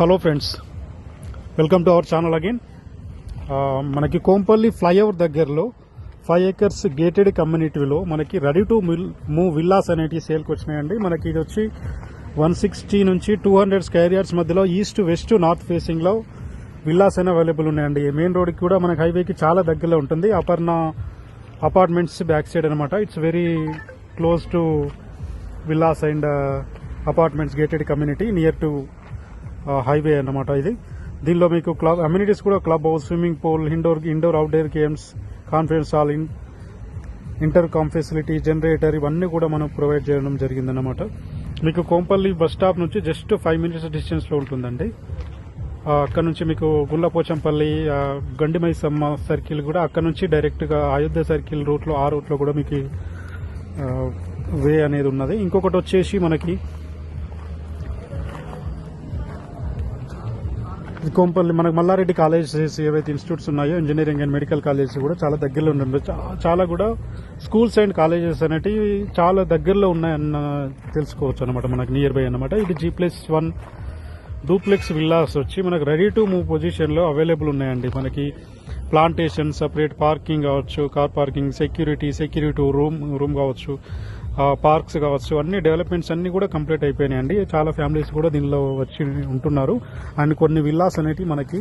Hello friends, welcome to our channel again. మనకి Kompally flyover దగ్గరలో 5 acres gated కమ్యూనిటీలో మనకి రెడీ టు మూవ్ విల్లాస్ అనేటివి సేల్కి వచ్చినాయండి. మనకి ఇది వచ్చి 160 నుంచి 200 స్క్వేర్ యార్డ్స్ మధ్యలో ఈస్ట్ వెస్ట్ నార్త్ ఫేసింగ్లో విల్లాస్ అయినా అవైలబుల్ ఉన్నాయండి. మెయిన్ రోడ్కి కూడా మనకి హైవేకి చాలా దగ్గరలో ఉంటుంది. అపర్ణ అపార్ట్మెంట్స్ బ్యాక్ సైడ్ అనమాట. It's very close to villas and apartments gated community near to highway అన్నమాట. ఇది దీనిలో మీకు క్లబ్ అమ్యూనిటీస్ కూడా club house, swimming pool, indoor outdoor games, conference hall, intercom facility, generator ఇవన్నీ కూడా మనం ప్రొవైడ్ చేయడం జరిగిందన్నమాట. మీకు కోంపల్లి బస్ స్టాప్ నుంచి జస్ట్ 5 minutes డిస్టెన్స్లో ఉంటుందండి. అక్కడ నుంచి మీకు గుళ్ళపోచంపల్లి, గండిమైసమ్మ సర్కిల్ కూడా అక్కడ నుంచి డైరెక్ట్గా అయోధ్య సర్కిల్ రూట్లో ఆ రూట్లో కూడా మీకు వే అనేది ఉన్నది. ఇంకొకటి వచ్చేసి మనకి కోంపల్లి మనకు మల్లారెడ్డి కాలేజెస్ ఏవైతే ఇన్స్టిట్యూట్స్ ఉన్నాయో ఇంజనీరింగ్ అండ్ మెడికల్ కాలేజెస్ కూడా చాలా దగ్గరలో ఉండండి. చాలా కూడా స్కూల్స్ అండ్ కాలేజెస్ అనేటివి చాలా దగ్గరలో ఉన్నాయన్న తెలుసుకోవచ్చు అనమాట. మనకు నియర్ బై అనమాట. ఇది G+1 డూప్లెక్స్ విల్లాస్ వచ్చి మనకు రెడీ టు మూవ్ పొజిషన్లో అవైలబుల్ ఉన్నాయండి. మనకి ప్లాంటేషన్, సపరేట్ పార్కింగ్ కావచ్చు, కార్ పార్కింగ్, సెక్యూరిటీ రూమ్ కావచ్చు, పార్క్స్ కావచ్చు, అన్ని డెవలప్మెంట్స్ అన్ని కూడా కంప్లీట్ అయిపోయినాయండి. చాలా ఫ్యామిలీస్ కూడా దీనిలో వచ్చి ఉంటున్నారు. అండ్ కొన్ని విల్లాస్ అనేవి మనకి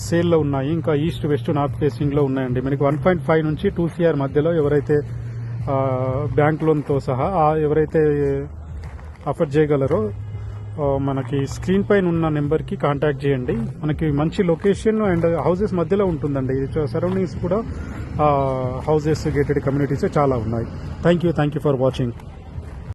సేల్లో ఉన్నాయి. ఇంకా ఈస్ట్ వెస్ట్ నార్త్ ఫేసింగ్లో ఉన్నాయండి. మనకి 1.5 నుంచి 2 CR మధ్యలో ఎవరైతే బ్యాంక్ లోన్తో సహా ఎవరైతే అఫోర్డ్ చేయగలరో మనకి స్క్రీన్ పైన ఉన్న నెంబర్కి కాంటాక్ట్ చేయండి. మనకి మంచి లొకేషన్ అండ్ హౌసెస్ మధ్యలో ఉంటుందండి. సరౌండింగ్స్ కూడా హౌసెస్ గేటెడ్ కమ్యూనిటీస్ చాలా ఉన్నాయి. Thank you for watching.